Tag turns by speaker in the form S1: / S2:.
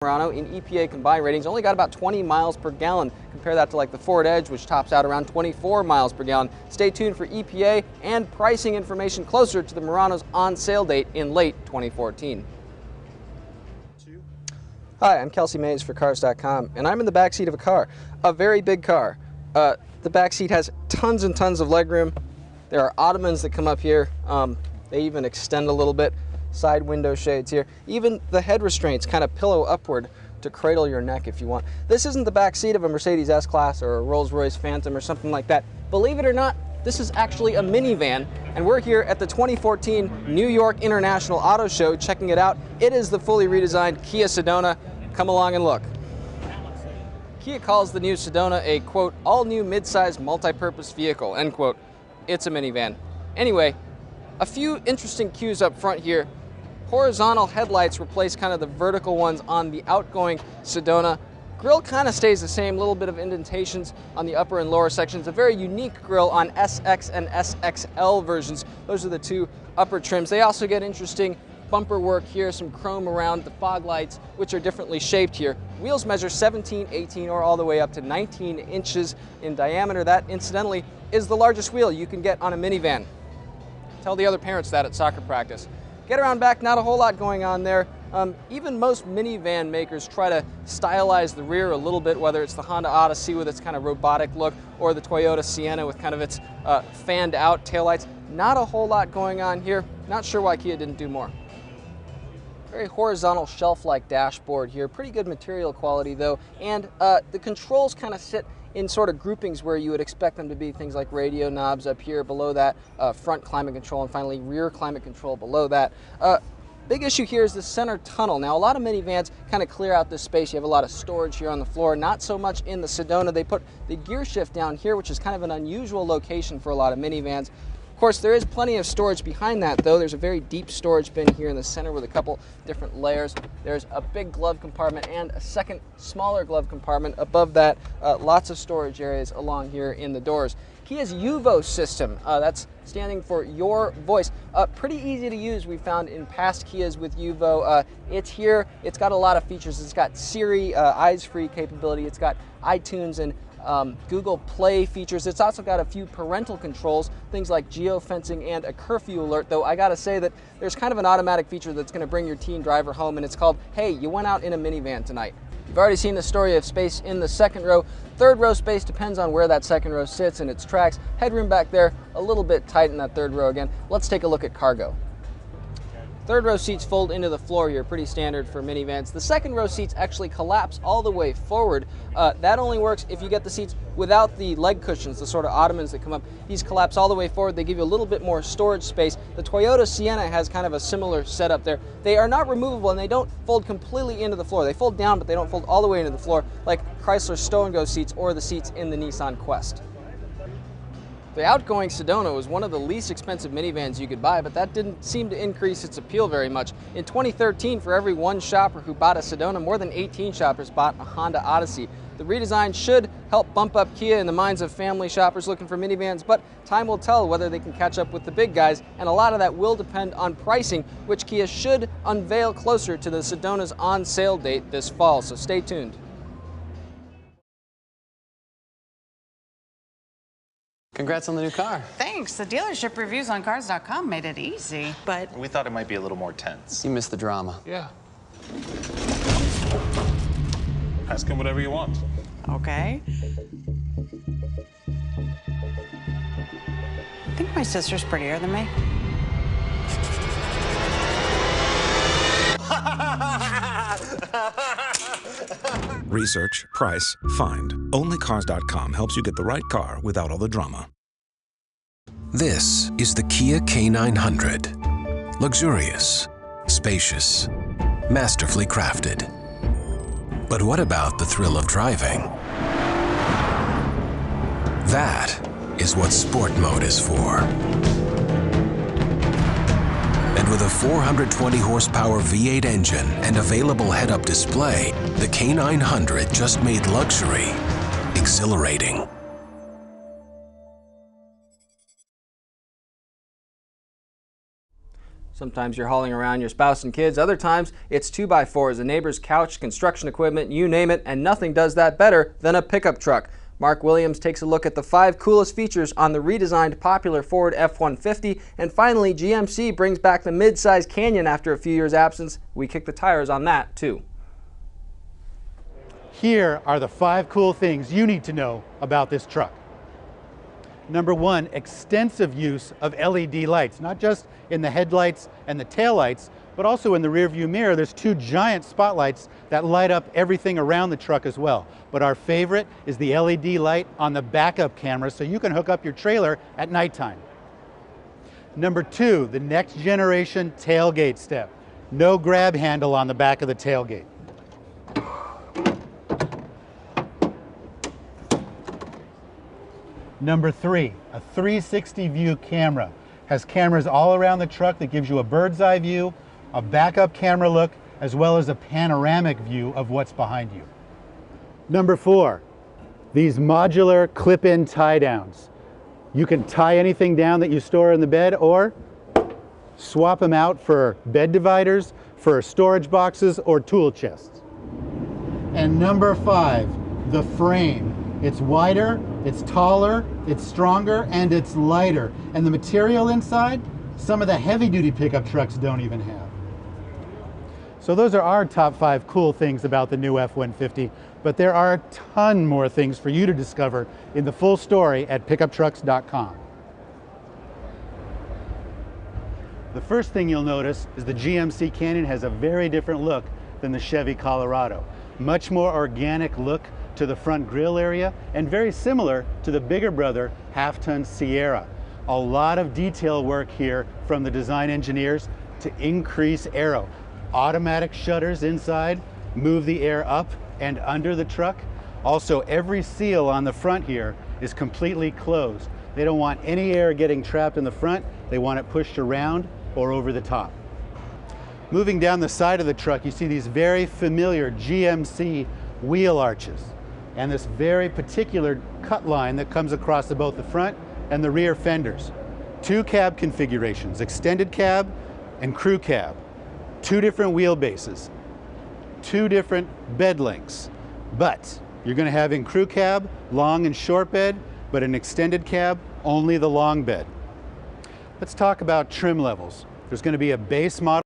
S1: Murano in EPA combined ratings only got about 20 miles per gallon. Compare that to like the Ford Edge, which tops out around 24 miles per gallon. Stay tuned for EPA and pricing information closer to the Murano's on-sale date in late 2014. Hi, I'm Kelsey Mays for Cars.com, and I'm in the backseat of a car, a very big car. The backseat has tons and tons of legroom. There are ottomans that come up here. They even extend a little bit. Side window shades here. Even the head restraints kind of pillow upward to cradle your neck if you want. This isn't the back seat of a Mercedes S-Class or a Rolls-Royce Phantom or something like that. Believe it or not, this is actually a minivan, and we're here at the 2014 New York International Auto Show checking it out. It is the fully redesigned Kia Sedona. Come along and look. Kia calls the new Sedona a, quote, all-new mid-size multi-purpose vehicle, end quote. It's a minivan. Anyway, a few interesting cues up front here. Horizontal headlights replace kind of the vertical ones on the outgoing Sedona. Grille kind of stays the same, a little bit of indentations on the upper and lower sections. A very unique grille on SX and SXL versions. Those are the two upper trims. They also get interesting bumper work here, some chrome around the fog lights, which are differently shaped here. Wheels measure 17, 18, or all the way up to 19 inches in diameter. That, incidentally, is the largest wheel you can get on a minivan. Tell the other parents that at soccer practice. Get around back, not a whole lot going on there. Even most minivan makers try to stylize the rear a little bit, whether it's the Honda Odyssey with its kind of robotic look or the Toyota Sienna with kind of its fanned out taillights. Not a whole lot going on here. Not sure why Kia didn't do more. Very horizontal shelf-like dashboard here. Pretty good material quality though. And the controls kind of sit in sort of groupings where you would expect them to be, things like radio knobs up here, below that, front climate control, and finally rear climate control below that. Big issue here is the center tunnel. Now, a lot of minivans kind of clear out this space. You have a lot of storage here on the floor, not so much in the Sedona. They put the gear shift down here, which is kind of an unusual location for a lot of minivans. Of course, there is plenty of storage behind that, though. There's a very deep storage bin here in the center with a couple different layers. There's a big glove compartment and a second smaller glove compartment above that. Lots of storage areas along here in the doors. Kia's UVO system, that's standing for Your Voice. Pretty easy to use, we found in past Kias with UVO. It's here, it's got a lot of features. It's got Siri, eyes-free capability. It's got iTunes and Google Play features. It's also got a few parental controls, things like geofencing and a curfew alert, though I gotta say that there's kind of an automatic feature that's gonna bring your teen driver home, and it's called, hey, you went out in a minivan tonight. You've already seen the story of space in the second row. Third row space depends on where that second row sits in its tracks. Headroom back there, a little bit tight in that third row again. Let's take a look at cargo. Third row seats fold into the floor here, pretty standard for minivans. The second row seats actually collapse all the way forward. That only works if you get the seats without the leg cushions, the sort of ottomans that come up. These collapse all the way forward. They give you a little bit more storage space. The Toyota Sienna has kind of a similar setup there. They are not removable and they don't fold completely into the floor. They fold down, but they don't fold all the way into the floor like Chrysler Stow & Go seats or the seats in the Nissan Quest. The outgoing Sedona was one of the least expensive minivans you could buy, but that didn't seem to increase its appeal very much. In 2013, for every one shopper who bought a Sedona, more than 18 shoppers bought a Honda Odyssey. The redesign should help bump up Kia in the minds of family shoppers looking for minivans, but time will tell whether they can catch up with the big guys, and a lot of that will depend on pricing, which Kia should unveil closer to the Sedona's on-sale date this fall, so stay tuned.
S2: Congrats on the new car.
S3: Thanks. The dealership reviews on Cars.com made it easy, but...
S4: We thought it might be a little more tense.
S2: You missed the drama.
S4: Yeah. Ask him whatever you want.
S3: Okay. I think my sister's prettier than me.
S5: Research, price, find. Only Cars.com helps you get the right car without all the drama.
S6: This is the Kia K900. Luxurious, spacious, masterfully crafted. But what about the thrill of driving? That is what Sport Mode is for. And with a 420 horsepower V8 engine and available head-up display, the K900 just made luxury exhilarating.
S1: Sometimes you're hauling around your spouse and kids. Other times it's 2x4s, a neighbor's couch, construction equipment, you name it, and nothing does that better than a pickup truck. Mark Williams takes a look at the 5 coolest features on the redesigned popular Ford F-150. And finally, GMC brings back the mid-size Canyon after a few years' absence. We kick the tires on that, too.
S7: Here are the 5 cool things you need to know about this truck. Number 1, extensive use of LED lights, not just in the headlights and the taillights, but also in the rear view mirror. There's 2 giant spotlights that light up everything around the truck as well. But our favorite is the LED light on the backup camera, so you can hook up your trailer at nighttime. Number 2, the next generation tailgate step. No grab handle on the back of the tailgate. Number 3, a 360 view camera. Has cameras all around the truck that gives you a bird's eye view, a backup camera look, as well as a panoramic view of what's behind you. Number 4, these modular clip-in tie downs. You can tie anything down that you store in the bed or swap them out for bed dividers, for storage boxes, or tool chests. And number 5, the frame. It's wider, it's taller, it's stronger, and it's lighter. And the material inside, some of the heavy-duty pickup trucks don't even have. So those are our top 5 cool things about the new F-150, but there are a ton more things for you to discover in the full story at pickuptrucks.com. The first thing you'll notice is the GMC Canyon has a very different look than the Chevy Colorado. Much more organic look to the front grille area, and very similar to the bigger brother half-ton Sierra. A lot of detail work here from the design engineers to increase aero. Automatic shutters inside move the air up and under the truck. Also, every seal on the front here is completely closed. They don't want any air getting trapped in the front. They want it pushed around or over the top. Moving down the side of the truck, you see these very familiar GMC wheel arches and this very particular cut line that comes across both the front and the rear fenders. 2 cab configurations, extended cab and crew cab. 2 different wheelbases, 2 different bed lengths. But you're going to have in crew cab long and short bed, but in extended cab only the long bed. Let's talk about trim levels. There's going to be a base model